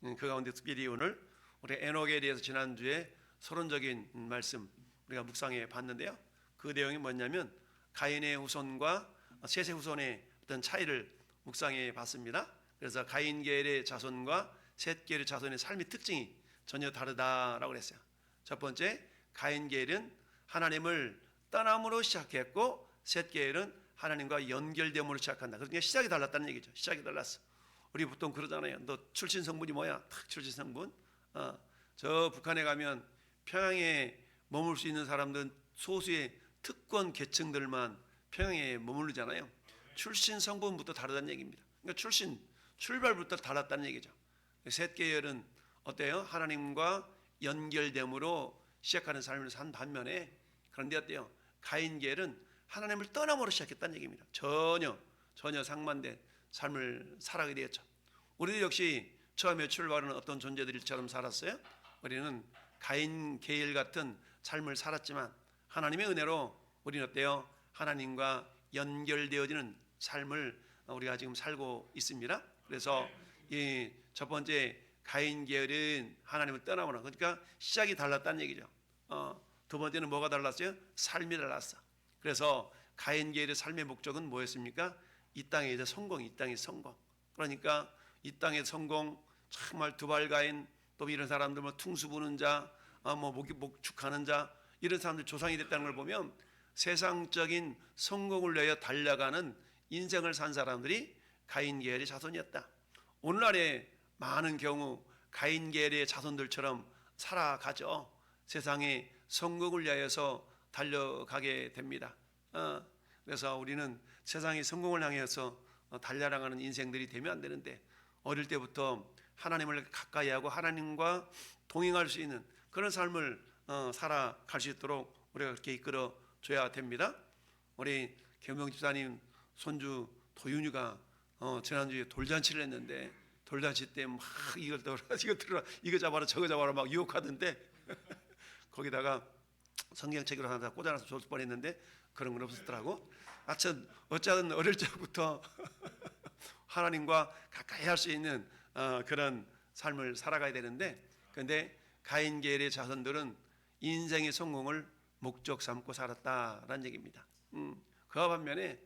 그 가운데 특별히 오늘 우리 에녹에 대해서 지난주에 서론적인 말씀 우리가 묵상해 봤는데요. 그 내용이 뭐냐면 가인의 후손과 셋의 후손의 어떤 차이를 묵상해 봤습니다. 그래서 가인 계열의 자손과 셋 계열의 자손의 삶의 특징이 전혀 다르다라고 그랬어요. 첫 번째, 가인 계열은 하나님을 떠남으로 시작했고 셋 계열은 하나님과 연결됨으로 시작한다. 그러니까 시작이 달랐다는 얘기죠. 시작이 달랐어. 우리 보통 그러잖아요. 너 출신 성분이 뭐야? 탁 출신 성분. 저 북한에 가면 평양에 머물 수 있는 사람들은 소수의 특권 계층들만 평양에 머무르잖아요. 출신 성분부터 다르다는 얘기입니다. 그러니까 출발부터 달랐다는 얘기죠. 셋 계열은 어때요? 하나님과 연결됨으로 시작하는 삶을 산 반면에, 그런데 어때요? 가인 계열은 하나님을 떠남으로 시작했다는 얘기입니다. 전혀 상반된 삶을 살아가게 되었죠. 우리도 역시 처음에 출발은 어떤 존재들처럼 살았어요. 우리는 가인 계열 같은 삶을 살았지만 하나님의 은혜로 우리는 어때요? 하나님과 연결되어지는 삶을 우리가 지금 살고 있습니다. 그래서 이 첫 번째 가인 계열은 하나님을 떠나거나, 그러니까 시작이 달랐다는 얘기죠. 두 번째는 뭐가 달랐어요? 삶이 달랐어. 그래서 가인 계열의 삶의 목적은 뭐였습니까? 이 땅에서 성공, 이 땅의 성공. 그러니까 이 땅의 성공, 정말 두발가인, 또 이런 사람들 뭐 퉁수 부는 자, 목축하는 자, 이런 사람들 조상이 됐다는 걸 보면 세상적인 성공을 위하여 달려가는 인생을 산 사람들이 가인 계열의 자손이었다. 오늘날의 많은 경우 가인 계열의 자손들처럼 살아가죠. 세상의 성공을 위하여서 달려가게 됩니다. 그래서 우리는 세상의 성공을 향해서 달려나가는 인생들이 되면 안 되는데, 어릴 때부터 하나님을 가까이 하고 하나님과 동행할 수 있는 그런 삶을 살아갈 수 있도록 우리가 그렇게 이끌어 줘야 됩니다. 우리 경명 집사님 손주 도윤이가 지난주에 돌잔치를 했는데, 돌잔치 때 막 이거 잡아라 저거 잡아라 막 유혹하던데 거기다가 성경책으로 하나 꽂아놔서 줄 뻔했는데 그런 건 없었더라고. 하여튼 어쨌든 어릴 적부터 하나님과 가까이 할 수 있는 그런 삶을 살아가야 되는데, 그런데 가인 계열의 자손들은 인생의 성공을 목적 삼고 살았다라는 얘기입니다. 그와 반면에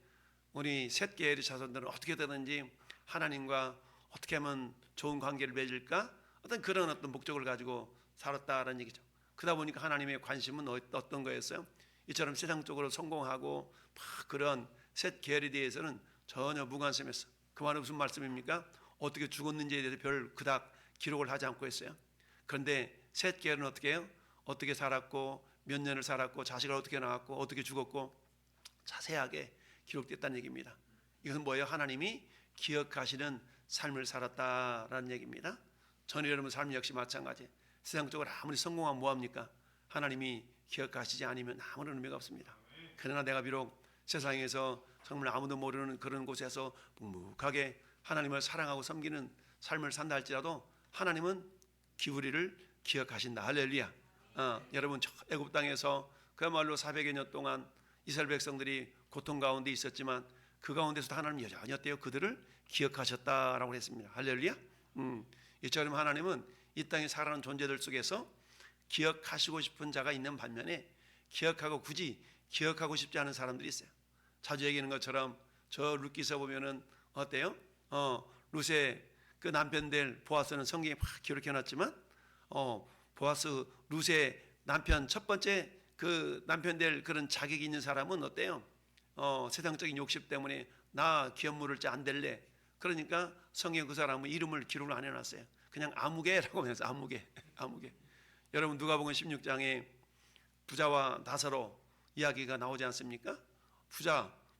우리 셋 계열의 자손들은 어떻게 되든지 하나님과 어떻게 하면 좋은 관계를 맺을까, 어떤 그런 어떤 목적을 가지고 살았다라는 얘기죠. 그러다 보니까 하나님의 관심은 어떤 거였어요? 이처럼 세상적으로 성공하고 막 그런 셋 계열에 대해서는 전혀 무관심했어. 그 말은 무슨 말씀입니까? 어떻게 죽었는지에 대해서 별 그닥 기록을 하지 않고 했어요. 그런데 셋 계열은 어떻게 해요? 어떻게 살았고 몇 년을 살았고 자식을 어떻게 낳았고 어떻게 죽었고 자세하게 기록됐다는 얘기입니다. 이것은 뭐예요? 하나님이 기억하시는 삶을 살았다라는 얘기입니다. 저는 여러분 삶 역시 마찬가지. 세상적으로 아무리 성공하면 뭐합니까? 하나님이 기억하시지 않으면 아무런 의미가 없습니다. 그러나 내가 비록 세상에서 정말 아무도 모르는 그런 곳에서 묵묵하게 하나님을 사랑하고 섬기는 삶을 산다 할지라도 하나님은 우리를 기억하신다. 할렐루야. 여러분 애굽 땅에서 그야말로 400여 년 동안 이스라엘 백성들이 고통 가운데 있었지만 그 가운데서도 하나님 여전히 어때요? 그들을 기억하셨다라고 했습니다. 할렐루야. 이처럼 하나님은 이 땅에 살아가는 존재들 속에서 기억하시고 싶은 자가 있는 반면에 굳이 기억하고 싶지 않은 사람들이 있어요. 자주 얘기하는 것처럼 저 룻기서 보면은 어때요? 룻의 그 남편 될 보아스는 성경에 막 기록해 놨지만 보아스 룻의 남편 첫 번째 그 남편 될 그런 자격이 있는 사람은 어때요? 세상적인 욕심 때문에 나 기업 물을 자 안 될래. 그러니까 성경 그 사람은 이름을 기록을 안 해놨어요. 그냥 아무개라고 하면서 아무개. 여러분 누가복음 16장에 부자와 나사로 이야기가 나오지 않습니까?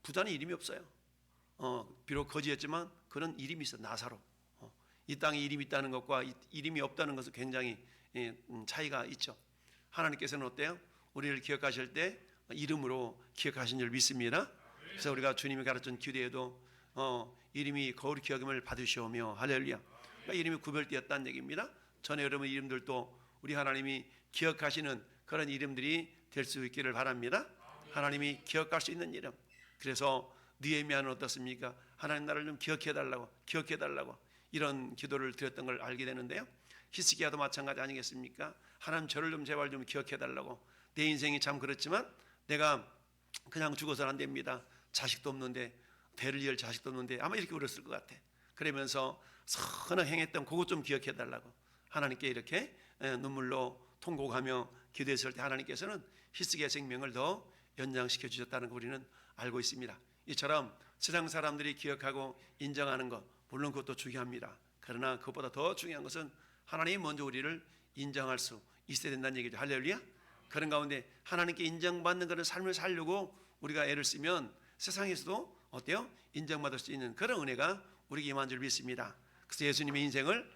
부자는 이름이 없어요. 비록 거지였지만 그런 이름이 있어. 나사로. 이 땅에 이름이 있다는 것과 이름이 없다는 것은 굉장히 차이가 있죠. 하나님께서는 어때요? 우리를 기억하실 때 이름으로 기억하신 줄 믿습니다. 그래서 우리가 주님이 가르친 기도에도 이름이 거울이 기억임을 받으시오며 할렐루야. 그러니까 이름이 구별되었다는 얘기입니다. 전에 여러분 이름들도 우리 하나님이 기억하시는 그런 이름들이 될 수 있기를 바랍니다. 하나님이 기억할 수 있는 이름. 그래서 느헤미야는 어떻습니까? 하나님 나를 좀 기억해달라고 이런 기도를 드렸던 걸 알게 되는데요. 히스기야도 마찬가지 아니겠습니까? 하나님 저를 좀 제발 좀 기억해 달라고. 내 인생이 참 그렇지만 내가 그냥 죽어서는 안 됩니다. 자식도 없는데, 대를 이을 자식도 없는데, 아마 이렇게 울었을 것 같아. 그러면서 선을 행했던 그것 좀 기억해 달라고 하나님께 이렇게 눈물로 통곡하며 기도했을 때 하나님께서는 히스기야 생명을 더 연장시켜 주셨다는 거 우리는 알고 있습니다. 이처럼 세상 사람들이 기억하고 인정하는 것, 물론 그것도 중요합니다. 그러나 그것보다 더 중요한 것은 하나님이 먼저 우리를 인정할 수 있어야 된다는 얘기죠. 할렐루야. 그런 가운데 하나님께 인정받는 그런 삶을 살려고 우리가 애를 쓰면 세상에서도 어때요? 인정받을 수 있는 그런 은혜가 우리에게 임한 줄 믿습니다. 그래서 예수님의 인생을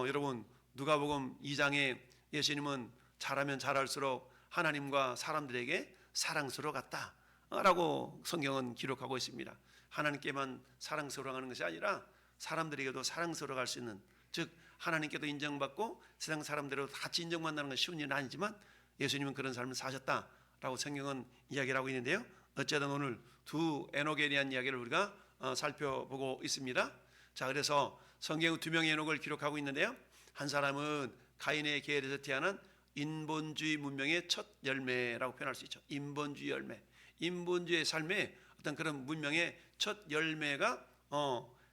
여러분 누가복음 2장에 예수님은 잘하면 잘할수록 하나님과 사람들에게 사랑스러워갔다라고 성경은 기록하고 있습니다. 하나님께만 사랑스러워하는 것이 아니라 사람들에게도 사랑스러워갈 수 있는, 즉 하나님께도 인정받고 세상 사람들도 같이 인정받는 건 쉬운 일은 아니지만 예수님은 그런 삶을 사셨다라고 성경은 이야기를 하고 있는데요. 어쨌든 오늘 두 에녹에 대한 이야기를 우리가 살펴보고 있습니다. 자, 그래서 성경은 두 명의 에녹을 기록하고 있는데요. 한 사람은 가인의 계열에서 태어난 인본주의 문명의 첫 열매라고 표현할 수 있죠. 인본주의 열매, 인본주의 삶의 어떤 그런 문명의 첫 열매가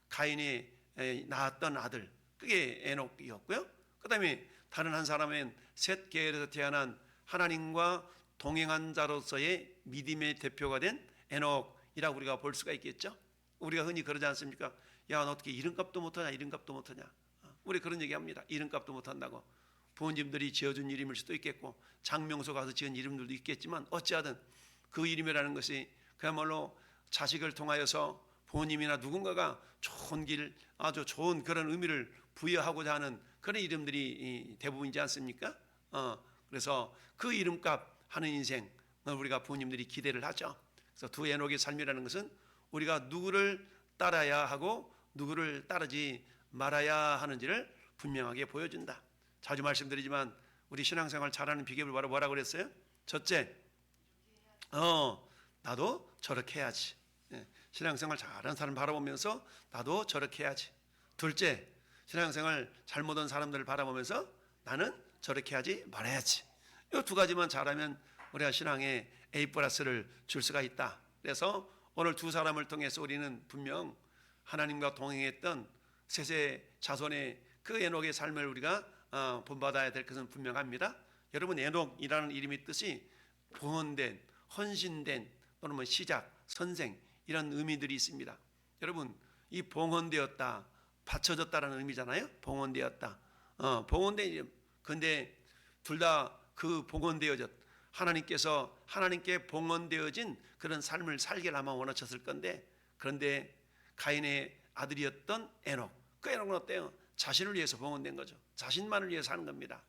가인이 낳았던 아들, 그게 에녹이었고요. 그 다음에 다른 한 사람은 셋 계열에서 태어난 하나님과 동행한 자로서의 믿음의 대표가 된 에녹이라고 우리가 볼 수가 있겠죠. 우리가 흔히 그러지 않습니까? 야, 너 어떻게 이름값도 못하냐, 이름값도 못하냐. 우리 그런 얘기합니다. 이름값도 못한다고. 부모님들이 지어준 이름일 수도 있겠고 장명소 가서 지은 이름들도 있겠지만 어찌하든 그 이름이라는 것이 그야말로 자식을 통하여서 부모님이나 누군가가 좋은 길, 아주 좋은 그런 의미를 부여하고자 하는 그런 이름들이 대부분이지 않습니까? 그래서 그 이름값 하는 인생 우리가 부모님들이 기대를 하죠. 그래서 두 에녹의 삶이라는 것은 우리가 누구를 따라야 하고 누구를 따르지 말아야 하는지를 분명하게 보여준다. 자주 말씀드리지만 우리 신앙생활 잘하는 비결을 바로 뭐라고 그랬어요? 첫째, 나도 저렇게 해야지. 신앙생활 잘하는 사람 바라보면서 나도 저렇게 해야지. 둘째, 신앙생활 잘못한 사람들을 바라보면서 나는 저렇게 하지 말아야지. 이 두 가지만 잘하면 우리가 신앙에 A+를 줄 수가 있다. 그래서 오늘 두 사람을 통해서 우리는 분명 하나님과 동행했던 셋의 자손의 그 에녹의 삶을 우리가 본받아야 될 것은 분명합니다. 여러분, 에녹이라는 이름의 뜻이 봉헌된, 헌신된 또는 뭐 시작, 선생 이런 의미들이 있습니다. 여러분, 이 봉헌되었다, 바쳐졌다라는 의미잖아요. 봉헌되었다, 봉헌된 이름. 근데 둘 다 그 봉헌되어졌, 하나님께서 하나님께 봉헌되어진 그런 삶을 살기를 아마 원하셨을 건데, 그런데 가인의 아들이었던 에녹, 그 에녹은 어때요? 자신을 위해서 봉헌된 거죠. 자신만을 위해 사는 겁니다.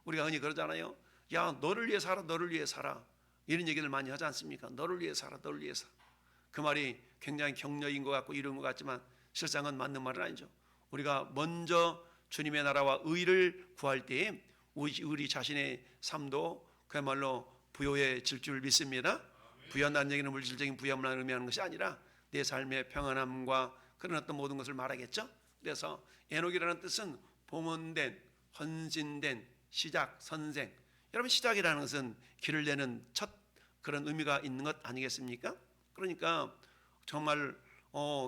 우리가 흔히 그러잖아요. 야, 너를 위해 살아, 너를 위해 살아. 이런 얘기를 많이 하지 않습니까? 너를 위해 살아, 너를 위해 살아. 그 말이 굉장히 격려인 것 같고 이런 것 같지만 실상은 맞는 말은 아니죠. 우리가 먼저 주님의 나라와 의를 구할 때에 우리 자신의 삶도 그야말로 부여해질 줄 믿습니다. 부여한다는 얘기는 물질적인 부여만 의미하는 것이 아니라 내 삶의 평안함과 그런 어떤 모든 것을 말하겠죠. 그래서 에녹이라는 뜻은 봉헌된, 헌신된, 시작, 선생. 여러분, 시작이라는 것은 길을 내는 첫 그런 의미가 있는 것 아니겠습니까? 그러니까 정말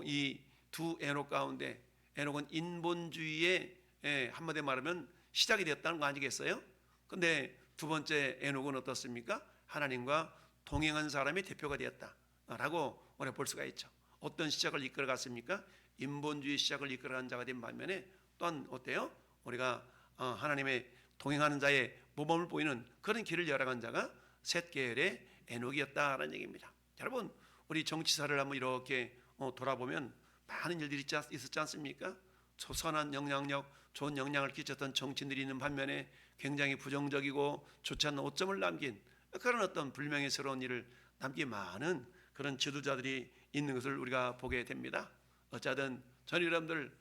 이 두 에녹 가운데 에녹은 인본주의의 한마디로 말하면 시작이 되었다는 거 아니겠어요? 근데 두 번째 에녹은 어떻습니까? 하나님과 동행한 사람이 대표가 되었다라고 우리가 볼 수가 있죠. 어떤 시작을 이끌어갔습니까? 인본주의 시작을 이끌어간 자가 된 반면에 또한 어때요? 우리가 하나님의 동행하는 자의 모범을 보이는 그런 길을 열어간 자가 셋 계열의 에녹이었다라는 얘기입니다. 여러분, 우리 정치사를 한번 이렇게 돌아보면 많은 일들이 있었지 않습니까? 선한 영향력, 좋은 영향을 끼쳤던 정치인들이 있는 반면에 굉장히 부정적이고 좋지 않은 오점을 남긴 그런 어떤 불명예스러운 일을 남긴 많은 그런 지도자들이 있는 것을 우리가 보게 됩니다. 어쩌든 전 여러분들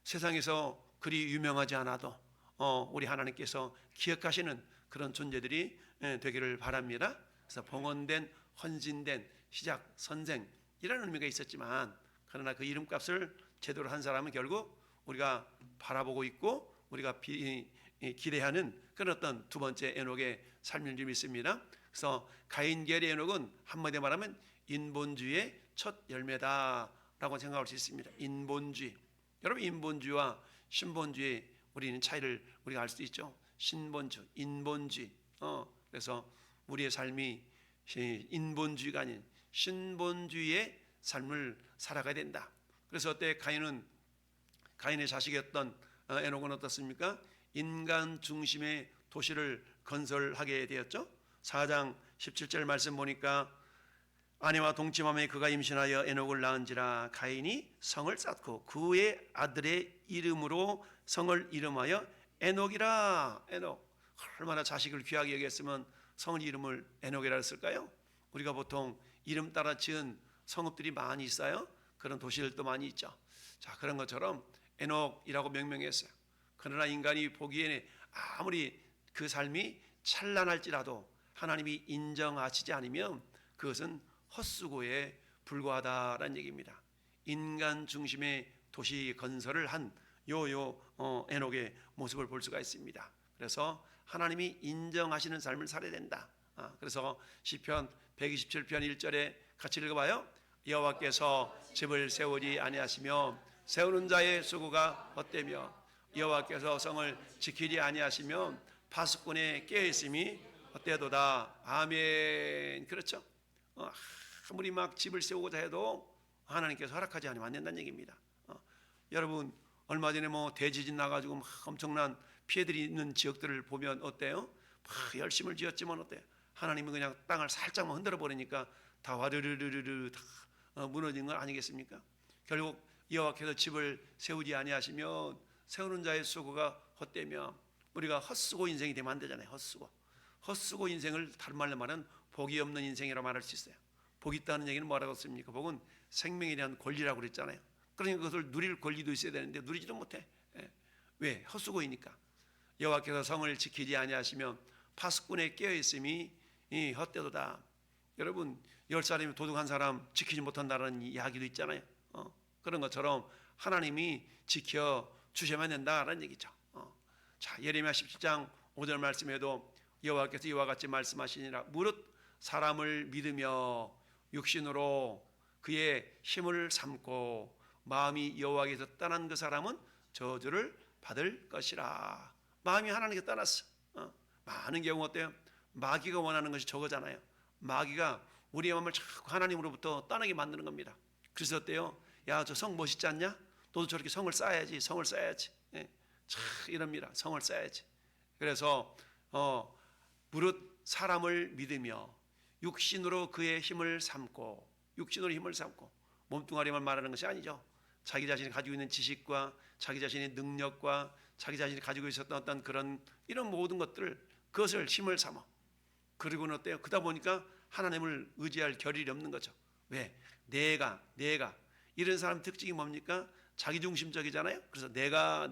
세상에서 그리 유명하지 않아도 우리 하나님께서 기억하시는 그런 존재들이 되기를 바랍니다. 그래서 봉헌된, 헌신된, 시작, 선생 이라는 의미가 있었지만 그러나 그 이름값을 제대로 한 사람은 결국 우리가 바라보고 있고 우리가 기대하는 그런 어떤 두 번째 에녹의 삶인 줄 믿습니다. 그래서 가인 계열의 에녹은 한마디로 말하면 인본주의의 첫 열매다라고 생각할 수 있습니다. 인본주의. 여러분, 인본주의와 신본주의 우리는 차이를 우리가 알 수 있죠. 신본주의, 인본주의. 그래서 우리의 삶이 인본주의가 아닌 신본주의의 삶을 살아가야 된다. 그래서 어때? 가인의 자식이었던 에녹은 어떻습니까? 인간 중심의 도시를 건설하게 되었죠. 4장 17절 말씀 보니까 아내와 동침함에 그가 임신하여 에녹을 낳은지라 가인이 성을 쌓고 그의 아들의 이름으로 성을 이름하여 에녹이라. 에녹. 얼마나 자식을 귀하게 여겼으면 성을 이름을 에녹이라 했을까요? 우리가 보통 이름 따라 지은 성읍들이 많이 있어요. 그런 도시들도 많이 있죠. 자, 그런 것처럼 에녹이라고 명명했어요. 그러나 인간이 보기에는 아무리 그 삶이 찬란할지라도 하나님이 인정하시지 않으면 그것은 헛수고에 불과하다라는 얘기입니다. 인간 중심의 도시 건설을 한 에녹의 모습을 볼 수가 있습니다. 그래서 하나님이 인정하시는 삶을 살아야 된다. 그래서 시편 127편 1절에 같이 읽어봐요. 여호와께서 집을 세우지 아니하시며 세우는 자의 수고가 헛되며 여호와께서 성을 지키지 아니하시면 파수꾼의 깨어있음이 헛되도다. 아멘. 그렇죠? 아무리 막 집을 세우고자 해도 하나님께서 허락하지 않으면 안 된다는 얘기입니다. 여러분, 얼마 전에 대지진 나가지고 막 엄청난 피해들이 있는 지역들을 보면 어때요? 막 열심을 지었지만 어때요? 하나님은 그냥 땅을 살짝만 흔들어 버리니까 다 와르르르르 다 무너진 건 아니겠습니까? 결국 여호와께서 집을 세우지 아니하시면 세우는 자의 수고가 헛되며 우리가 헛수고 인생이 되면 안 되잖아요. 헛수고 인생을 다른 말로 말하면 복이 없는 인생이라고 말할 수 있어요. 복이 있다는 얘기는 뭐라고 했습니까? 복은 생명에 대한 권리라고 그랬잖아요. 그러니까 그것을 누릴 권리도 있어야 되는데 누리지도 못해. 왜? 헛수고이니까. 여호와께서 성을 지키지 아니하시면 파수꾼의 깨어있음이 헛되도다. 여러분, 10살이면 도둑 한 사람 지키지 못한다는 이야기도 있잖아요. 그런 것처럼 하나님이 지켜주셔야만 된다라는 얘기죠. 자, 예레미야 17장 5절 말씀에도 여호와께서 이와 같이 말씀하시니라. 무릇 사람을 믿으며 육신으로 그의 힘을 삼고 마음이 여호와께서 떠난 그 사람은 저주를 받을 것이라. 마음이 하나님께 떠났어. 많은 경우 어때요? 마귀가 원하는 것이 저거잖아요. 마귀가 우리의 마음을 자꾸 하나님으로부터 떠나게 만드는 겁니다. 그래서 어때요? 야, 저 성 멋있지 않냐? 너도 저렇게 성을 쌓아야지. 성을 쌓아야지. 참 이럽니다. 성을 쌓아야지. 그래서 무릇 사람을 믿으며 육신으로 그의 힘을 삼고, 육신으로 힘을 삼고, 몸뚱아리만 말하는 것이 아니죠. 자기 자신이 가지고 있는 지식과 자기 자신의 능력과 자기 자신이 가지고 있었던 어떤 그런 이런 모든 것들을 그것을 힘을 삼아. 그리고는 어때요? 그러다 보니까 하나님을 의지할 겨를이 없는 거죠. 왜? 내가 이런 사람 특징이 뭡니까? 자기중심적이잖아요. 그래서 내가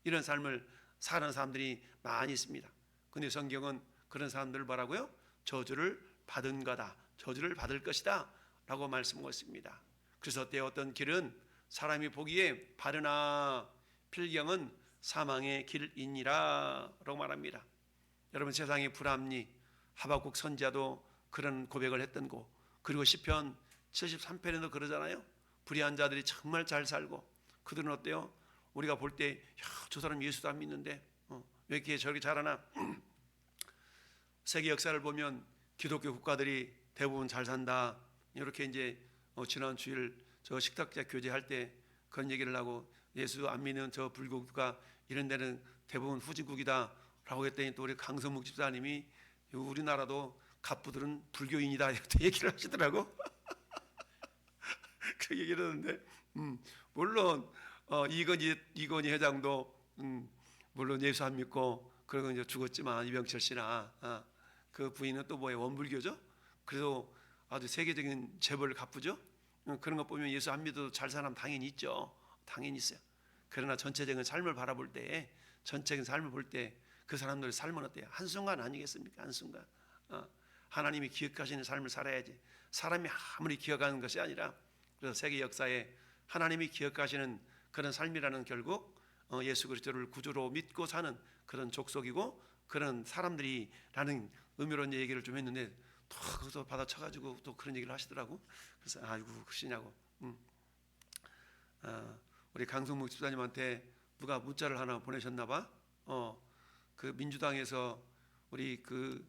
이런 삶을 사는 사람들이 많이 있습니다. 근데 성경은 그런 사람들을 뭐라고요? 저주를 받은 거다. 저주를 받을 것이다 라고 말씀하고 있습니다. 그래서 어때요? 어떤 길은 사람이 보기에 바르나 필경은 사망의 길이니라 라고 말합니다. 여러분, 세상의 불합리, 하박국 선지자도 그런 고백을 했던 거. 그리고 시편 73편에도 그러잖아요. 불의한 자들이 정말 잘 살고 그들은 어때요? 우리가 볼 때 저 사람 예수도 안 믿는데 왜 이렇게 저렇게 잘하나. 세계 역사를 보면 기독교 국가들이 대부분 잘 산다. 이렇게 이제 지난 주일 저 식탁자 교제할 때 그런 얘기를 하고 예수 안 믿는 저 불교 국가 이런 데는 대부분 후진국이다 라고 했더니 또 우리 강성묵 집사님이 우리나라도 갑부들은 불교인이다 이렇게 얘기를 하시더라고. 그 얘기를 하는데 물론 이건희 회장도 물론 예수 안 믿고 그러고 이제 죽었지만 이병철 씨나 그 부인은 또 뭐예요? 원불교죠. 그래도 아주 세계적인 재벌 갑부죠. 그런 거 보면 예수 안 믿어도 잘 사람 당연히 있죠. 당연히 있어요. 그러나 전체적인 삶을 바라볼 때, 전체적인 삶을 볼 때 그 사람들의 삶은 어때요? 한순간 아니겠습니까? 한순간. 하나님이 기억하시는 삶을 살아야지. 사람이 아무리 기억하는 것이 아니라, 그래서 세계 역사에 하나님이 기억하시는 그런 삶이라는 결국 예수 그리스도를 구주로 믿고 사는 그런 족속이고 그런 사람들이라는 의미로 이제 얘기를 좀 했는데 또 거기서 받아쳐가지고 또 그런 얘기를 하시더라고. 그래서 아이고 그러시냐고. 우리 강성묵 집사님한테 누가 문자를 하나 보내셨나봐. 그 민주당에서 우리 그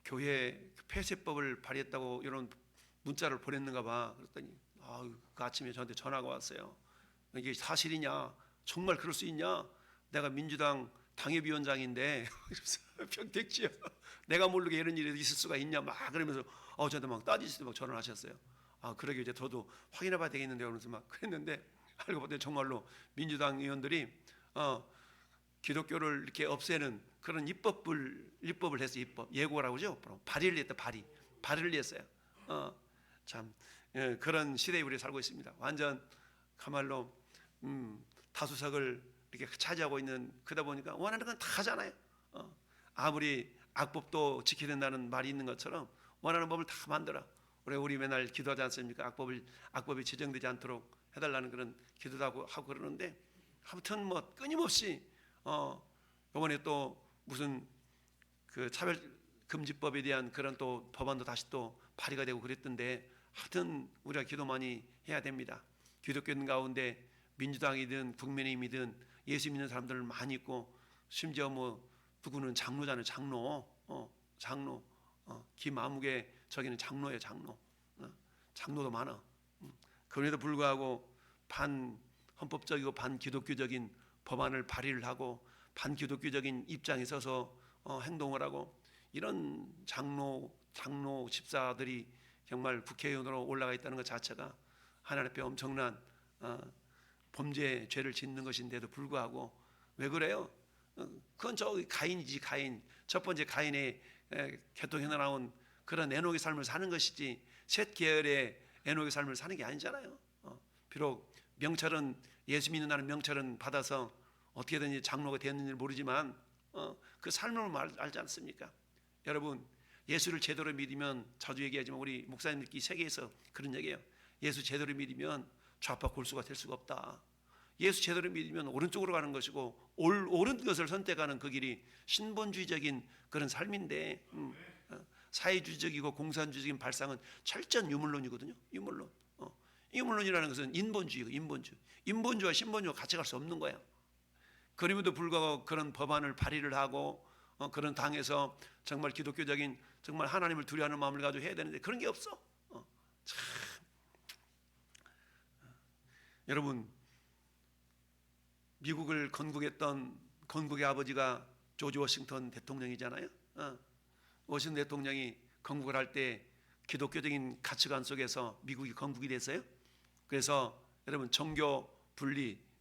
교회 폐쇄법을 발의했다고 이런 문자를 보냈는가봐. 그랬더니 그 아침에 저한테 전화가 왔어요. 이게 사실이냐? 정말 그럴 수 있냐? 내가 민주당 당협위원장인데 평택지요. 내가 모르게 이런 일이 있을 수가 있냐? 막 그러면서 저한테 막 따지시고 막 전화를 하셨어요. 그러게 이제 저도 확인해봐야 되겠는데 그러면서 막 그랬는데 알고 봤더니 정말로 민주당 의원들이 기독교를 이렇게 없애는 그런 입법을 했어요. 입법 예고라고 그러죠. 발의를 했다. 발의를 했어요. 참 그런 시대에 우리 살고 있습니다. 완전 가말로 다수석을 이렇게 차지하고 있는 그러다 보니까 원하는 건 다 하잖아요. 아무리 악법도 지켜야 된다는 말이 있는 것처럼 원하는 법을 다 만들어. 우리 맨날 기도하지 않습니까? 악법이 제정되지 않도록 해달라는 그런 기도도 하고 그러는데 아무튼 뭐 끊임없이 이번에 또 무슨 그 차별금지법에 대한 그런 또 법안도 다시 또 발의가 되고 그랬던데 하여튼 우리가 기도 많이 해야 됩니다. 기독교인 가운데 민주당이든 국민의힘이든 예수 믿는 사람들 많이 있고 심지어 뭐 누구는 장로잖아요. 장로 김아무개 저기는 장로예요. 장로도 많아. 그럼에도 불구하고 반헌법적이고 반기독교적인 법안을 발의를 하고 반기독교적인 입장에 서서 행동을 하고 이런 장로 집사들이 정말 국회의원으로 올라가 있다는 것 자체가 하나님 앞에 엄청난 범죄 죄를 짓는 것인데도 불구하고 왜 그래요? 그건 저 가인이지. 가인 첫 번째 가인의 개통해 나온 그런 에녹의 삶을 사는 것이지 셋 계열의 에녹의 삶을 사는 게 아니잖아요. 비록 명찰은 예수 믿는다는 명찰은 받아서 어떻게든지 장로가 되었는지 모르지만 그 삶을 알지 않습니까? 여러분 예수를 제대로 믿으면 자주 얘기하지만 우리 목사님들끼리 세계에서 그런 얘기예요. 예수 제대로 믿으면 좌파 골수가 될 수가 없다. 예수 제대로 믿으면 오른쪽으로 가는 것이고 옳은 것을 선택하는 그 길이 신본주의적인 그런 삶인데 사회주의적이고 공산주의적인 발상은 철저한 유물론이거든요. 유물론이라는 것은 인본주의고 인본주의와 신본주의가 같이 갈 수 없는 거예요. 그럼에도 불구하고 그런 법안을 발의를 하고 그런 당에서 정말 기독교적인 정말 하나님을 두려워하는 마음을 가지고 해야 되는데 그런 게 없어. 참. 여러분 미국을 건국했던 건국의 아버지가 조지 워싱턴 대통령이잖아요. 워싱턴 대통령이 건국을 할 때 기독교적인 가치관 속에서 미국이 건국이 됐어요. 그래서 여러분 종교 분리라고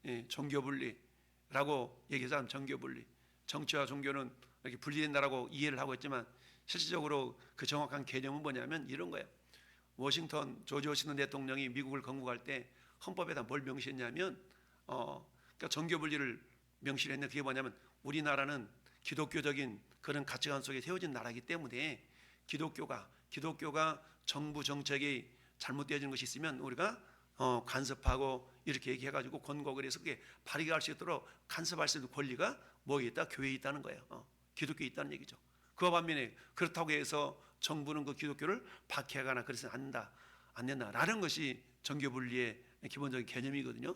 얘기하자면 종교 분리. 정치와 종교는 이렇게 분리된다라고 이해를 하고 있지만 실질적으로 그 정확한 개념은 뭐냐면 이런 거예요. 조지 워싱턴 대통령이 미국을 건국할 때 헌법에다 뭘 명시했냐면 그러니까 종교 분리를 명시했는데 그게 뭐냐면 우리나라는 기독교적인 그런 가치관 속에 세워진 나라이기 때문에 기독교가 정부 정책이 잘못되어지는 것이 있으면 우리가 간섭하고 이렇게 얘기해가지고 권고를 해서 그게 발의가 할 수 있도록 간섭할 수 있는 권리가 뭐에 있다? 교회에 있다는 거예요. 기독교에 있다는 얘기죠. 그와 반면에 그렇다고 해서 정부는 그 기독교를 박해하거나 그래서는 안 된다라는 것이 정교 분리의 기본적인 개념이거든요.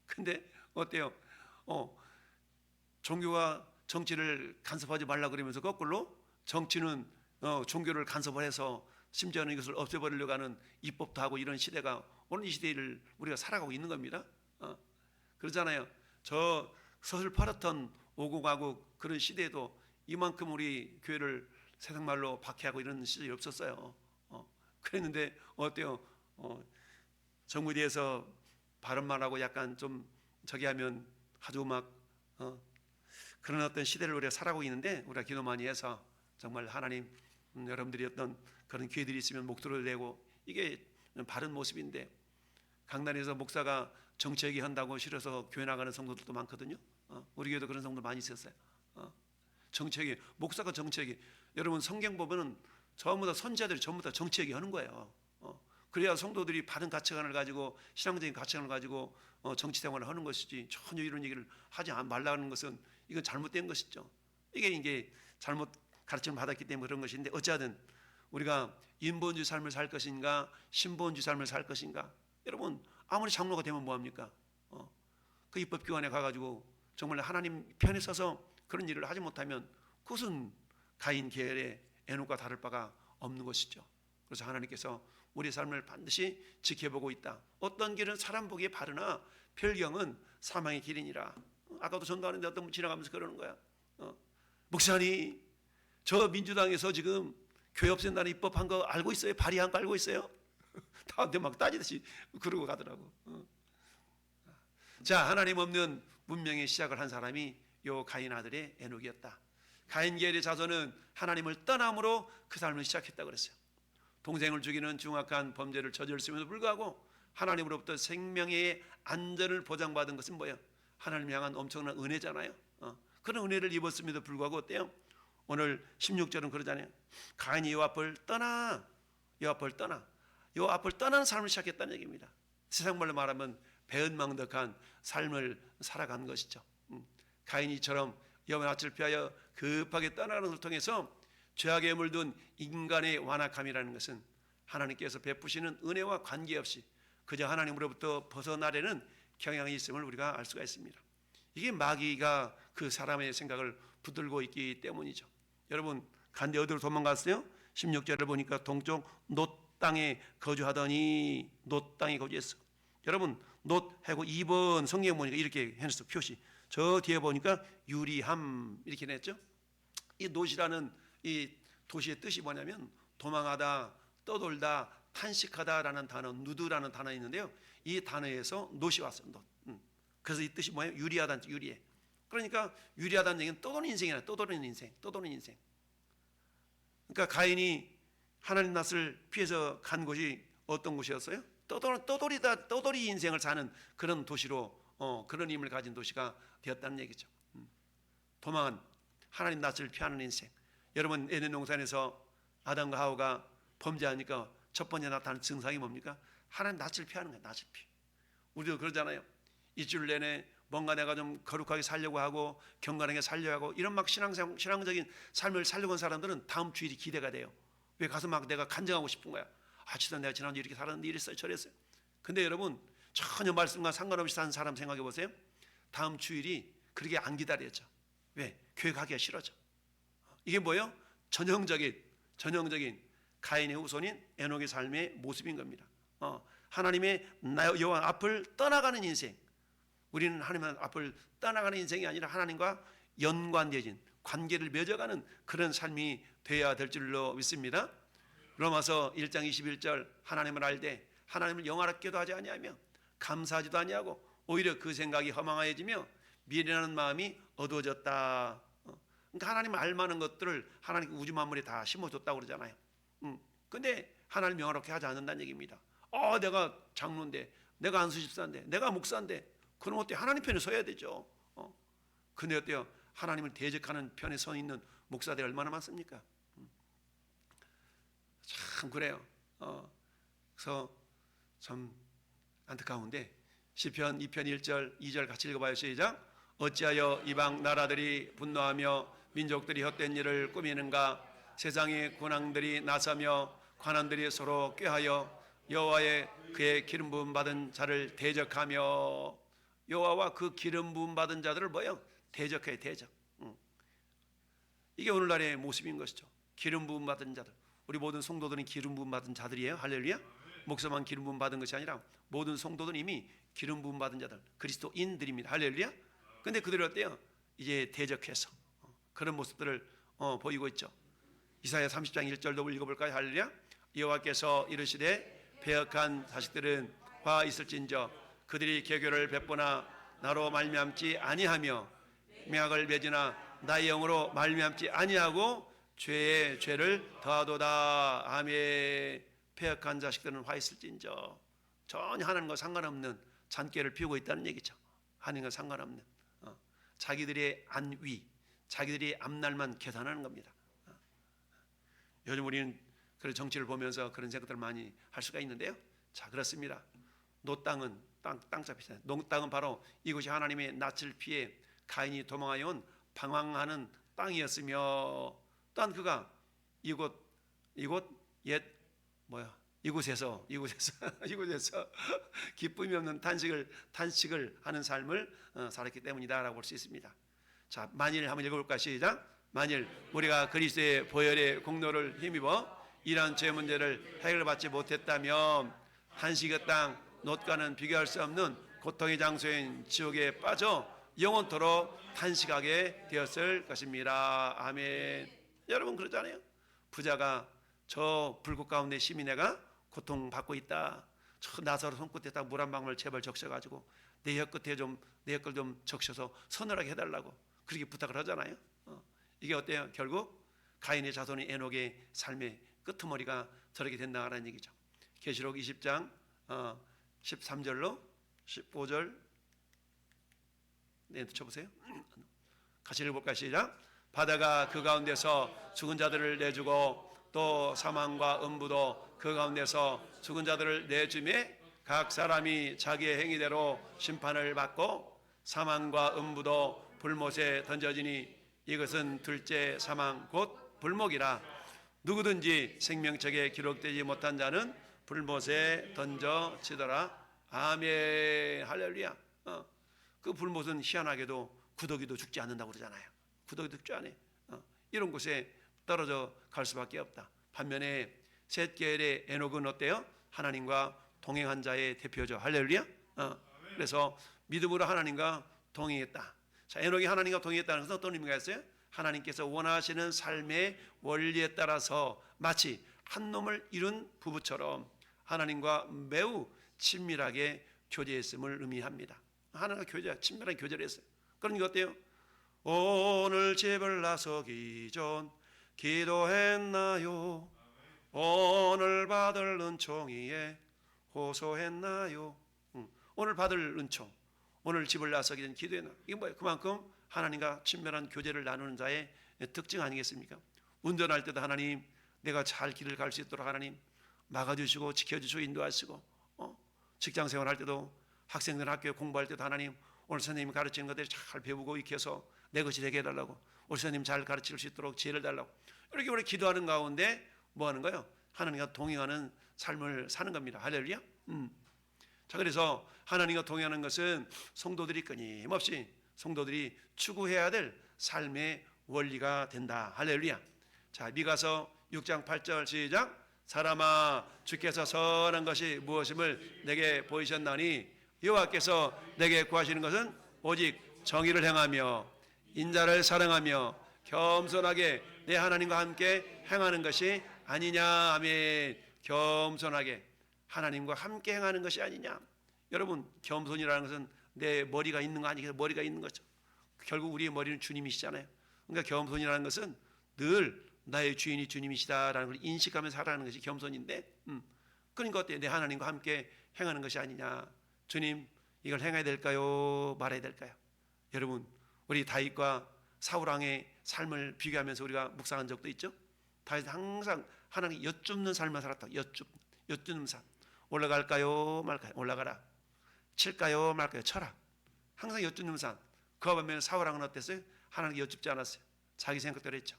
근데 어때요? 종교가 정치를 간섭하지 말라 그러면서 거꾸로 정치는 종교를 간섭을 해서 심지어는 이것을 없애버리려고 하는 입법도 하고 이런 시대가 오늘 이 시대를 우리가 살아가고 있는 겁니다. 그러잖아요. 저 서슬파르턴 오고 가고 그런 시대에도 이만큼 우리 교회를 세상말로 박해하고 이런 시절이 없었어요. 그랬는데 어때요? 정부에 대해서 발언만 하고 약간 좀 저기 하면 아주 막 그런 어떤 시대를 우리가 살아가고 있는데 우리가 기도 많이 해서 정말 하나님 여러분들이 어떤 그런 기회들이 있으면 목소리를 내고 이게 바른 모습인데 강단에서 목사가 정치얘기 한다고 싫어서 교회 나가는 성도들도 많거든요. 우리 교회도 그런 성도 많이 있었어요. 정치얘기 목사가 정치얘기 여러분 성경 보면은 전부 다 선지자들이 전부 다 정치얘기 하는 거예요. 그래야 성도들이 바른 가치관을 가지고 신앙적인 가치관을 가지고 정치 생활을 하는 것이지, 전혀 이런 얘기를 하지 말라는 것은 이건 잘못된 것이죠. 이게 잘못 가르침을 받았기 때문에 그런 것인데, 어찌하든 우리가 인본주의 삶을 살 것인가 신본주의 삶을 살 것인가, 여러분 아무리 장로가 되면 뭐합니까? 그 입법기관에 가가지고 정말 하나님 편에 서서 그런 일을 하지 못하면 그것은 가인 계열의 에녹과 다를 바가 없는 것이죠. 그래서 하나님께서 우리의 삶을 반드시 지켜보고 있다. 어떤 길은 사람 보기에 바르나 별경은 사망의 길이니라. 아까도 전도하는데 어떤 분 지나가면서 그러는 거야. 목사님, 저 민주당에서 지금 교회 없앤다는 입법한 거 알고 있어요? 발의한 거 알고 있어요? 다한테 막 따지듯이 그러고 가더라고. 자, 하나님 없는 문명의 시작을 한 사람이 요 가인 아들의 에녹이었다. 가인 계열의 자손은 하나님을 떠남으로 그 삶을 시작했다 그랬어요. 동생을 죽이는 중악한 범죄를 저질렀음에도 불구하고 하나님으로부터 생명의 안전을 보장받은 것은 뭐예요? 하나님 향한 엄청난 은혜잖아요. 그런 은혜를 입었음에도 불구하고 어때요? 오늘 16절은 그러잖아요. 가인이 요 앞을 떠나, 요 앞을 떠나, 요 앞을 떠나는 삶을 시작했다는 얘기입니다. 세상 말로 말하면 배은망덕한 삶을 살아간 것이죠. 가인이처럼 여호와의 낯을 피하여 급하게 떠나는 것을 통해서 죄악에 물든 인간의 완악함이라는 것은 하나님께서 베푸시는 은혜와 관계없이 그저 하나님으로부터 벗어나려는 경향이 있음을 우리가 알 수가 있습니다. 이게 마귀가 그 사람의 생각을 붙들고 있기 때문이죠. 여러분, 간데 어디로 도망갔어요? 16절을 보니까 동쪽 놋 땅에 거주하더니, 놋 땅에 거주했어. 여러분, 놋 하고 2번 성경 보니까 이렇게 해놨어. 표시. 저 뒤에 보니까 유리함 이렇게 냈죠. 이 놋이라는 이 도시의 뜻이 뭐냐면 도망하다, 떠돌다, 탄식하다라는 단어, 누드라는 단어 있는데요. 이 단어에서 놋이 왔어요. 놋. 그래서 이 뜻이 뭐예요? 유리하다는 뜻, 유리해. 그러니까 유리하다는 얘기는 떠도는 인생이라, 떠도는 인생, 떠도는 인생. 그러니까 가인이 하나님 낯을 피해서 간 곳이 어떤 곳이었어요? 떠돌이 인생을 사는 그런 도시로, 그런 힘을 가진 도시가 되었다는 얘기죠. 도망한 하나님 낯을 피하는 인생. 여러분, 에덴 동산에서 아담과 하와가 범죄하니까 첫 번째 나타나는 증상이 뭡니까? 하나님 낯을 피하는 거예요. 낯을 피. 우리도 그러잖아요. 일주일 내내 뭔가 내가 좀 거룩하게 살려고 하고 경건하게 살려고 하고 이런 막 신앙적인 삶을 살려고 하는 사람들은 다음 주일이 기대가 돼요. 왜 가서 막 내가 간증하고 싶은 거야. 진짜 내가 지난주 이렇게 살았는데 이랬어요 저랬어요. 근데 여러분, 전혀 말씀과 상관없이 사는 사람 생각해 보세요. 다음 주일이 그렇게 안 기다려져. 왜? 교회 가기가 싫어져. 이게 뭐예요? 전형적인 가인의 후손인 에녹의 삶의 모습인 겁니다. 하나님의 여호와 앞을 떠나가는 인생. 우리는 하나님 앞을 떠나가는 인생이 아니라 하나님과 연관되어진 관계를 맺어가는 그런 삶이 되어야 될 줄로 믿습니다. 로마서 1장 21절, 하나님을 알되 하나님을 영화롭게도 하지 아니하며 감사하지도 아니하고 오히려 그 생각이 허망하여지며 미련한 마음이 어두워졌다. 그러니까 하나님 알만한 것들을 하나님 우주 만물에 다 심어줬다고 그러잖아요. 근데 하나님 영화롭게 하지 않는다는 얘기입니다. 내가 장로인데, 내가 안수집사인데, 내가 목사인데, 그럼 어때? 하나님 편에 서야 되죠. 근데 어때요? 하나님을 대적하는 편에 서 있는 목사들이 얼마나 많습니까? 참 그래요. 그래서 참 안타까운데 시편 2편 1절 2절 같이 읽어봐요. 시작. 어찌하여 이방 나라들이 분노하며 민족들이 헛된 일을 꾸미는가? 세상의 군왕들이 나서며 관원들이 서로 꾀하여 여호와의 그의 기름 부음 받은 자를 대적하며, 여호와와 그 기름 부음 받은 자들을 뭐예요? 대적해. 대적. 이게 오늘날의 모습인 것이죠. 기름 부음 받은 자들. 우리 모든 성도들은 기름 부음 받은 자들이에요. 할렐루야. 목사만 기름 부음 받은 것이 아니라 모든 성도들은 이미 기름 부음 받은 자들, 그리스도인들입니다. 할렐루야. 근데 그들이 어때요? 이제 대적해서 그런 모습들을 보이고 있죠. 이사야 30장 1절도 읽어볼까요? 할렐루야. 여호와께서 이르시되 배역한 자식들은 화 있을진저 그들이 개교를 베푸나 나로 말미암지 아니하며 명약을 맺으나 나의 영으로 말미암지 아니하고 죄의 죄를 더하도다. 아멘. 배역한 자식들은 화 있을진저, 전혀 하나님과 상관없는 잔꾀를 피우고 있다는 얘기죠. 하나님과 상관없는 자기들의 안위, 자기들의 앞날만 계산하는 겁니다. 요즘 우리는 그런 정치를 보면서 그런 생각들을 많이 할 수가 있는데요. 자, 그렇습니다. 노 땅은 땅 잡히잖아요. 농 땅은 바로 이곳이 하나님의 낯을 피해 가인이 도망하여 온 방황하는 땅이었으며, 또한 그가 이곳 옛 이곳에서 이곳에서 기쁨이 없는 탄식을 하는 삶을 살았기 때문이다라고 볼 수 있습니다. 자, 만일 한번 읽어볼까? 시작. 만일 우리가 그리스도의 보혈의 공로를 힘입어 이러한 죄 문제를 해결받지 못했다면 탄식의 땅 놋과는 비교할 수 없는 고통의 장소인 지옥에 빠져 영원토록 탄식하게 되었을 것입니다. 아멘. 여러분 그러잖아요. 부자가 저 불꽃 가운데 시민회가 고통받고 있다. 저 나사로 손끝에다 물 한 방울 제발 적셔가지고 내 혀끝에 내 혀를 좀 적셔서 서늘하게 해달라고 그렇게 부탁을 하잖아요. 이게 어때요? 결국 가인의 자손인 에녹의 삶의 끄트머리가 저렇게 된다는 얘기죠. 계시록 20장 13절로 15절 쳐보세요. 같이 읽어볼까요? 시작. 바다가 그 가운데서 죽은 자들을 내주고 또 사망과 음부도 그 가운데서 죽은 자들을 내주매 각 사람이 자기의 행위대로 심판을 받고 사망과 음부도 불못에 던져지니 이것은 둘째 사망 곧 불목이라. 누구든지 생명책에 기록되지 못한 자는 불못에 던져지더라. 아멘. 할렐루야. 그 불못은 희한하게도 구더기도 죽지 않는다고 그러잖아요. 구더기도 죽지 않아요. 이런 곳에 떨어져 갈 수밖에 없다. 반면에 셋 계열의 에녹은 어때요? 하나님과 동행한 자의 대표죠. 할렐루야. 그래서 믿음으로 하나님과 동행했다. 자, 에녹이 하나님과 동행했다는 것은 어떤 의미가 있어요? 하나님께서 원하시는 삶의 원리에 따라서 마치 한 놈을 이룬 부부처럼 하나님과 매우 친밀하게 교제했음을 의미합니다. 하나님과 친밀하게 교제를 했어요. 그러니까 어때요? 오늘 집을 나서기 전 기도했나요? 오늘 받을 은총이에 호소했나요? 오늘 받을 은총, 오늘 집을 나서기 전 기도했나? 이게 뭐예요? 그만큼 하나님과 친밀한 교제를 나누는 자의 특징 아니겠습니까? 운전할 때도 하나님, 내가 잘 길을 갈 수 있도록 하나님 막아주시고 지켜주시고 인도하시고, 직장생활 할 때도 학생들 학교에 공부할 때도 하나님, 오늘 선생님이 가르치는 것들 잘 배우고 익혀서 내 것이 되게 해달라고, 우리 선생님 잘 가르칠 수 있도록 지혜를 달라고, 이렇게 우리 기도하는 가운데 뭐 하는 거예요? 하나님과 동행하는 삶을 사는 겁니다. 할렐루야. 자, 그래서 하나님과 동행하는 것은 성도들이 끊임없이 성도들이 추구해야 될 삶의 원리가 된다. 할렐루야. 자, 미가서 6장 8절 시작. 사람아, 주께서 선한 것이 무엇임을 내게 보이셨나니 여호와께서 내게 구하시는 것은 오직 정의를 행하며 인자를 사랑하며 겸손하게 내 하나님과 함께 행하는 것이 아니냐. 아멘. 겸손하게 하나님과 함께 행하는 것이 아니냐. 여러분, 겸손이라는 것은 내 머리가 있는 거 아니겠어요? 머리가 있는 거죠. 결국 우리의 머리는 주님이시잖아요. 그러니까 겸손이라는 것은 늘 나의 주인이 주님이시다라는 걸 인식하면서 살아가는 것이 겸손인데, 그러니까 어때요? 내 하나님과 함께 행하는 것이 아니냐. 주님, 이걸 행해야 될까요? 말아야 될까요? 여러분, 우리 다윗과 사울왕의 삶을 비교하면서 우리가 묵상한 적도 있죠. 다윗은 항상 하나님 여쭙는 삶을 살았다. 여쭙는 삶. 올라갈까요? 말까요? 올라가라. 칠까요? 말까요? 쳐라. 항상 여쭙는 삶. 그와 반면에 사울왕은 어땠어요? 하나님께 여쭙지 않았어요. 자기 생각대로 했죠.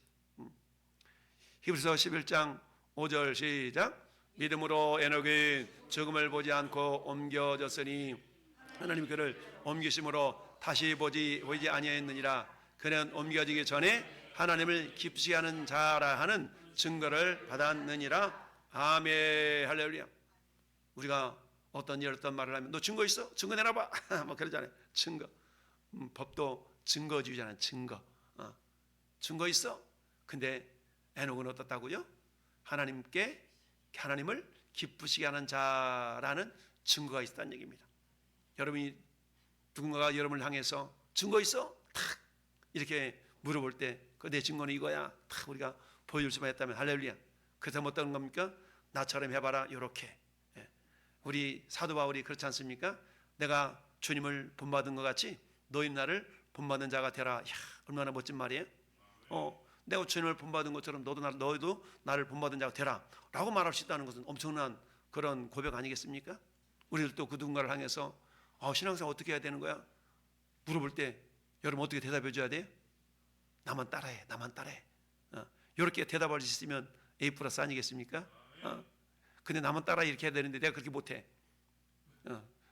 히브리서 11장 5절 시작. 믿음으로 에녹은 죽음을 보지 않고 옮겨졌으니 하나님 그를 옮기심으로 다시 보지 아니하였느니라. 그는 옮겨지기 전에 하나님을 기쁘시게 하는 자라 하는 증거를 받았느니라. 아멘. 할렐루야. 우리가 어떤 일 어떤 말을 하면 너 증거 있어? 증거 내놔봐. 뭐 그러잖아요. 증거. 법도 증거주의잖아요. 증거. 증거 있어? 근데 에녹은 어떻다고요? 하나님을 기쁘시게 하는 자라는 증거가 있다는 얘기입니다. 여러분이 누군가가 여러분을 향해서 증거 있어? 탁 이렇게 물어볼 때 그 내 증거는 이거야. 탁 우리가 보여줄 수만 있다면 할렐루야. 그래서 뭐 어떤 겁니까? 나처럼 해봐라. 이렇게. 우리 사도 바울이 그렇지 않습니까? 내가 주님을 본받은 것 같이 너희 나를 본받는 자가 되라. 이야, 얼마나 멋진 말이에요. 내가 주님을 본받은 것처럼 너희도 나를 본받은 자가 되라 라고 말할 수 있다는 것은 엄청난 그런 고백 아니겠습니까? 우리들도 그 누군가를 향해서 신앙생활 어떻게 해야 되는 거야? 물어볼 때 여러분 어떻게 대답해 줘야 돼요? 나만 따라해, 나만 따라해. 이렇게 대답할 수 있으면 A 플러스 아니겠습니까? 근데 나만 따라 이렇게 해야 되는데 내가 그렇게 못해.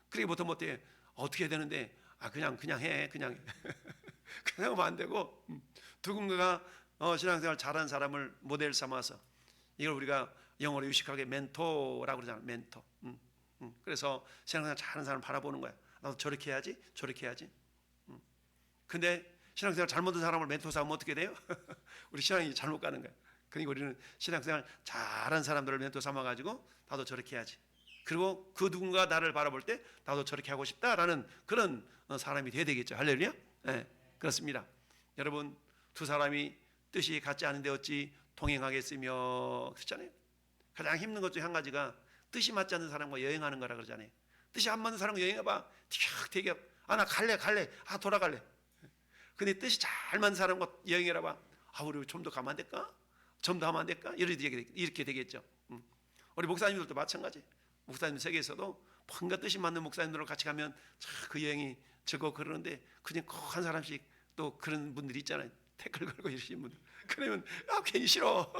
그렇게 못해. 어떻게 해야 되는데 그냥 해. 그냥 하면 안 되고 누군가가 신앙생활 잘하는 사람을 모델 삼아서 이걸 우리가 영어로 유식하게 멘토라고 그러잖아. 멘토. 그래서 신앙생활 잘하는 사람을 바라보는 거야. 나도 저렇게 해야지, 저렇게 해야지. 근데 신앙생활 잘못한 사람을 멘토 삼으면 어떻게 돼요? 우리 신앙이 잘못 가는 거야. 그러니까 우리는 신앙생활 잘한 사람들을 멘토 삼아가지고 나도 저렇게 해야지. 그리고 그 누군가 나를 바라볼 때 나도 저렇게 하고 싶다라는 그런 사람이 돼야 되겠죠. 할렐루야. 네, 그렇습니다. 여러분 두 사람이 뜻이 같지 않은데 어찌 동행하겠으며 그렇잖아요. 가장 힘든 것 중 한 가지가 뜻이 맞지 않는 사람과 여행하는 거라 그러잖아요. 뜻이 안 맞는 사람과 여행해봐. 되게 나 갈래. 돌아갈래. 근데 뜻이 잘 맞는 사람과 여행해봐. 우리 좀 더 가면 안 될까? 좀 더 하면 안 될까? 이렇게 되겠죠. 우리 목사님들도 마찬가지. 목사님 세계에서도 뭔가 뜻이 맞는 목사님들과 같이 가면 그 여행이 즐겁고 그러는데 그냥 꼭 한 사람씩 또 그런 분들이 있잖아요. 태클 걸고 이러시는 분들. 그러면 괜히 싫어.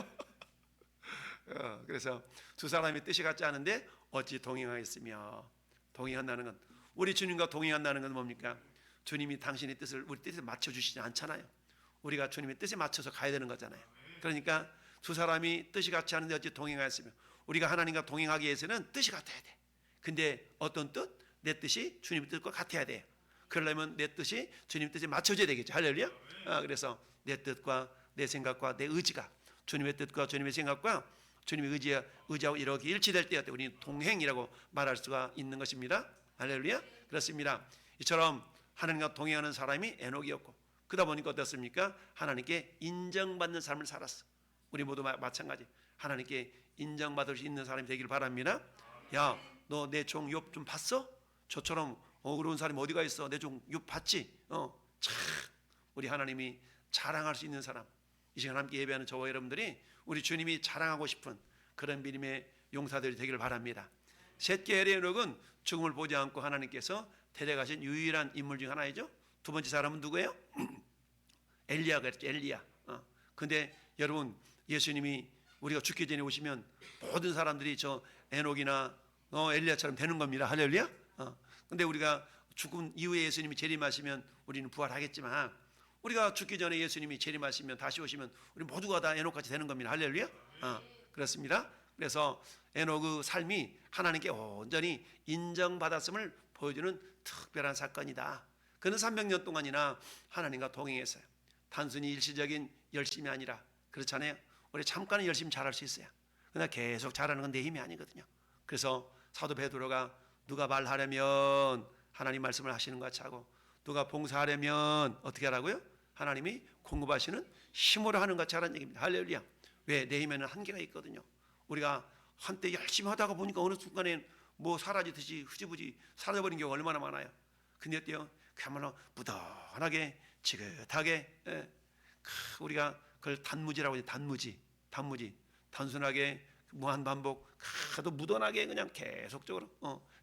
그래서 두 사람이 뜻이 같지 않은데 어찌 동행하겠으며. 동행한다는 건 우리 주님과 동행한다는 건 뭡니까? 주님이 당신의 뜻을 우리 뜻에 맞춰주시지 않잖아요. 우리가 주님의 뜻에 맞춰서 가야 되는 거잖아요. 그러니까 두 사람이 뜻이 같지 않은데 어찌 동행하였으며. 우리가 하나님과 동행하기 위해서는 뜻이 같아야 돼. 근데 어떤 뜻? 내 뜻이 주님의 뜻과 같아야 돼요. 그러려면 내 뜻이 주님 뜻에 맞춰져야 되겠죠. 할렐루야. 그래서 내 뜻과 내 생각과 내 의지가 주님의 뜻과 주님의 생각과 주님의 의지하고 이렇게 일치될 때에 우리는 동행이라고 말할 수가 있는 것입니다. 할렐루야. 그렇습니다. 이처럼 하나님과 동행하는 사람이 에녹이었고 그러다 보니까 어떻습니까? 하나님께 인정받는 삶을 살았어. 우리 모두 마찬가지. 하나님께 인정받을 수 있는 사람이 되기를 바랍니다. 야, 너 내 종 욥 좀 봤어? 저처럼 어려운 사람이 어디가 있어? 내 종 욥 봤지? 참 우리 하나님이 자랑할 수 있는 사람. 이 시간 함께 예배하는 저와 여러분들이 우리 주님이 자랑하고 싶은 그런 믿음의 용사들이 되기를 바랍니다. 셋째 에녹은 죽음을 보지 않고 하나님께서 데려가신 유일한 인물 중 하나이죠. 두 번째 사람은 누구예요? 엘리야가 그랬죠. 엘리야. 근데 여러분 예수님이 우리가 죽기 전에 오시면 모든 사람들이 저 에녹이나 엘리야처럼 되는 겁니다. 할렐루야. 근데 우리가 죽음 이후에 예수님이 재림하시면 우리는 부활하겠지만 우리가 죽기 전에 예수님이 재림하시면 다시 오시면 우리 모두가 다 에녹같이 되는 겁니다. 할렐루야. 그렇습니다. 그래서 에녹의 삶이 하나님께 온전히 인정받았음을 보여주는 특별한 사건이다. 그는 300년 동안이나 하나님과 동행했어요. 단순히 일시적인 열심이 아니라 그렇잖아요. 우리 잠깐은 열심히 잘할 수 있어요. 그러나 계속 잘하는 건 내 힘이 아니거든요. 그래서 사도 베드로가 누가 말하려면 하나님 말씀을 하시는 것 같이 하고 누가 봉사하려면 어떻게 하라고요? 하나님이 공급하시는 힘으로 하는 것 같이 하라는 얘기입니다. 할렐루야. 왜? 내 힘에는 한계가 있거든요. 우리가 한때 열심히 하다가 보니까 어느 순간에 뭐 사라지듯이 흐지부지 사라져버린 경우가 얼마나 많아요. 근데 어때요? 그야말로 무던하게 지긋하게 우리가 그걸 단무지라고 해요. 단무지 단순하게 무한반복 또 무던하게 그냥 계속적으로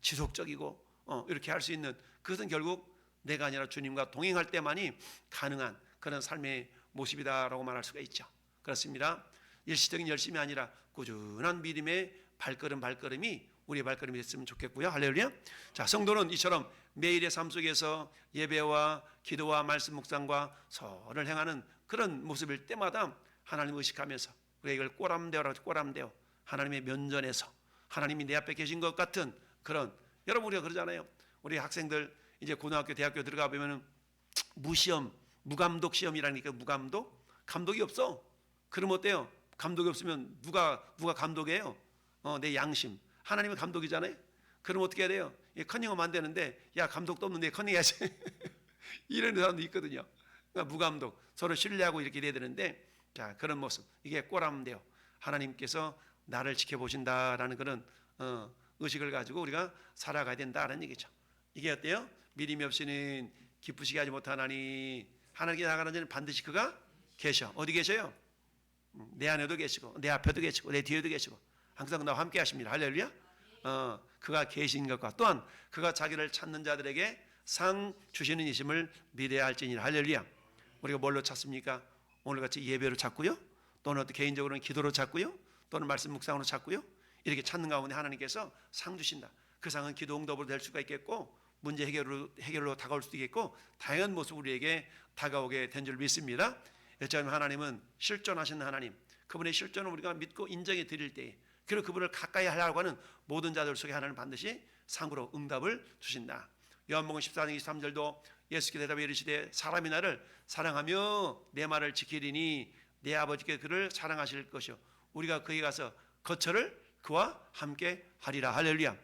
지속적이고 이렇게 할 수 있는 그것은 결국 내가 아니라 주님과 동행할 때만이 가능한 그런 삶의 모습이다라고 말할 수가 있죠. 그렇습니다. 일시적인 열심이 아니라 꾸준한 믿음의 발걸음이 우리의 발걸음이 됐으면 좋겠고요. 할렐루야. 자, 성도는 이처럼 매일의 삶 속에서 예배와 기도와 말씀 묵상과 선을 행하는 그런 모습일 때마다 하나님을 의식하면서 우리가 이걸 꼬람대어 하나님의 면전에서 하나님이 내 앞에 계신 것 같은 그런, 여러분 우리가 그러잖아요. 우리 학생들 이제 고등학교 대학교 들어가 보면은 무시험 무감독 시험이라는 게 무감독 감독이 없어. 그럼 어때요? 감독이 없으면 누가 감독이에요? 내 양심. 하나님은 감독이잖아요. 그럼 어떻게 해야 돼요? 컨닝하면 안 되는데 야 감독도 없는데 컨닝해야지. 이런 사람도 있거든요. 그러니까 무감독 서로 신뢰하고 이렇게 돼야 되는데 자 그런 모습 이게 꼬람대요. 하나님께서 나를 지켜보신다라는 그런 의식을 가지고 우리가 살아가야 된다는 얘기죠. 이게 어때요? 믿음이 없이는 기쁘시게 하지 못하나니 하나님께 나가는 자는 반드시 그가 계셔. 어디 계셔요? 내 안에도 계시고 내 앞에도 계시고 내 뒤에도 계시고 항상 나와 함께 하십니다. 할렐루야. 그가 계신 것과 또한 그가 자기를 찾는 자들에게 상 주시는 이심을 믿어야 할지니라. 할렐루야. 우리가 뭘로 찾습니까? 오늘같이 예배로 찾고요, 또는 개인적으로는 기도로 찾고요, 또는 말씀 묵상으로 찾고요. 이렇게 찾는 가운데 하나님께서 상 주신다. 그 상은 기도 응답으로 될 수가 있겠고, 문제 해결로 다가올 수도 있겠고, 다양한 모습으로 우리에게 다가오게 된 줄 믿습니다. 어쩌면 하나님은 실존하시는 하나님, 그분의 실존을 우리가 믿고 인정해 드릴 때에, 그리고 그분을 가까이 하려고 하는 모든 자들 속에 하나님은 반드시 상으로 응답을 주신다. 요한복음 14장 23절도 예수께 대답해 이르시되 사람이 나를 사랑하며 내 말을 지키리니 내 아버지께 그를 사랑하실 것이요 우리가 그에 가서 거처를 그와 함께 하리라. 할렐루야.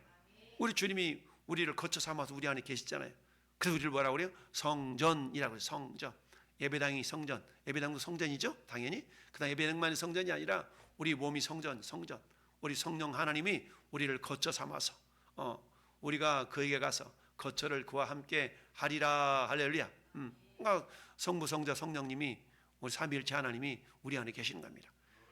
우리 주님이 우리를 거처 삼아서 우리 안에 계시잖아요. 그래서 우리를 뭐라고 그래요? 성전이라고 해요. 성전. 예배당이 성전. 예배당도 성전이죠, 당연히. 그다음 예배당만이 성전이 아니라 우리 몸이 성전. 우리 성령 하나님이 우리를 거처 삼아서 우리가 그에게 가서 거처를 그와 함께 하리라. 할렐루야. 그러니까 성부, 성자, 성령님이, 우리 삼위일체 하나님이 우리 안에 계시는 겁니다.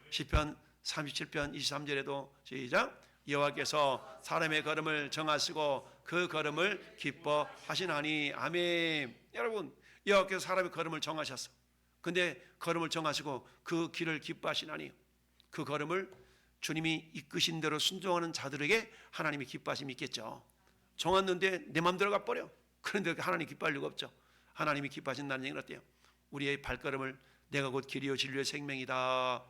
시편 37편 23절에도 시작. 여호와께서 사람의 걸음을 정하시고 그 걸음을 기뻐하시나니. 아멘. 여러분, 여호와께서 사람의 걸음을 정하셨어. 근데 걸음을 정하시고 그 길을 기뻐하시나니, 그 걸음을 주님이 이끄신 대로 순종하는 자들에게 하나님이 기뻐하심이 있겠죠. 정했는데 내 마음대로 가버려. 그런데 하나님 기뻐할 리가 없죠. 하나님이 기뻐하신다는 얘기는 어때요? 우리의 발걸음을 내가 곧 길이요 진리요 생명이다,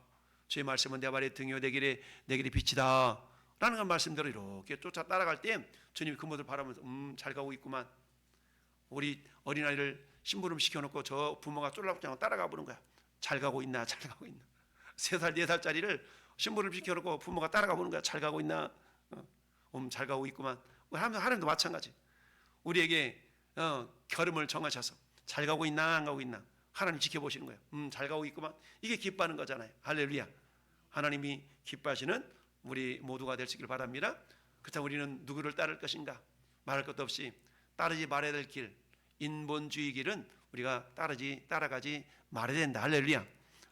주의 말씀은 내 발의 등이요 내 길이 빛이다 라는 그 말씀대로 이렇게 쫓아 따라갈 때 주님이 그 모습을 바라보면서 잘 가고 있구만. 우리 어린아이를 심부름 시켜놓고 저 부모가 쫄라붙지 따라가 보는 거야. 잘 가고 있나, 잘 가고 있나. 3살 4살짜리를 심부름 시켜놓고 부모가 따라가 보는 거야. 잘 가고 있나. 잘 가고 있구만. 하나님도 마찬가지. 우리에게 걸음을 정하셔서 잘 가고 있나 안 가고 있나 하나님 지켜보시는 거예요. 잘 가고 있구만. 이게 기뻐하는 거잖아요. 할렐루야. 하나님이 기뻐하시는 우리 모두가 되시길 바랍니다. 그렇다면 우리는 누구를 따를 것인가? 말할 것도 없이 따르지 말아야 될 길, 인본주의 길은 우리가 따라가지 말아야 된다. 할렐루야.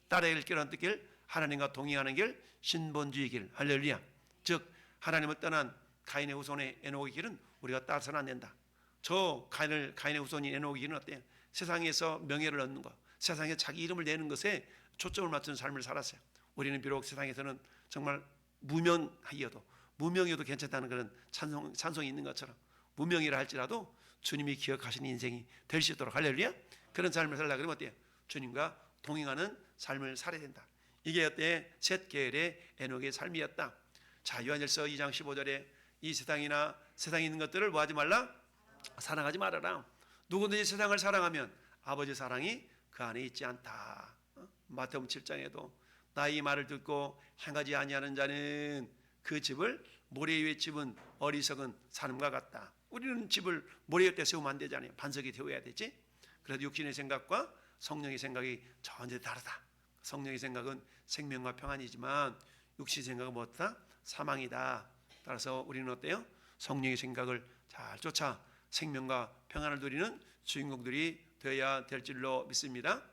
따라야 될 길은 어떤 길? 하나님과 동행하는 길, 신본주의 길. 할렐루야. 즉 하나님을 떠난 가인의 후손의 에녹의 길은 우리가 따라서는 안 된다. 저 가인의 후손인 에녹의 길은 어때요? 세상에서 명예를 얻는 것, 세상에 자기 이름을 내는 것에 초점을 맞추는 삶을 살았어요. 우리는 비록 세상에서는 정말 무명이어도 괜찮다는 그런 찬송이 있는 것처럼 무명이라 할지라도 주님이 기억하시는 인생이 될 수 있도록, 할렐루야. 그런 삶을 살려고 그러면 어때요? 주님과 동행하는 삶을 살아야 된다. 이게 어때? 셋 계열의 에녹의 삶이었다. 자, 요한일서 2장 15절에 이 세상에 있는 것들을 뭐 하지 말라? 사랑하지 말아라. 누구든지 세상을 사랑하면 아버지 사랑이 그 안에 있지 않다. 마태복음 7장에도 나의 말을 듣고 행하지 아니하는 자는 그 집을 모래 위에 집은 어리석은 사람과 같다. 우리는 집을 모래 위에 세우면 안 되잖아요. 반석에 세워야 되지. 그래도 육신의 생각과 성령의 생각이 전혀 다르다. 성령의 생각은 생명과 평안이지만 육신의 생각은 뭐다? 사망이다. 따라서 우리는 어때요? 성령의 생각을 잘 쫓아 생명과 평안을 누리는 주인공들이 되어야 될 줄로 믿습니다.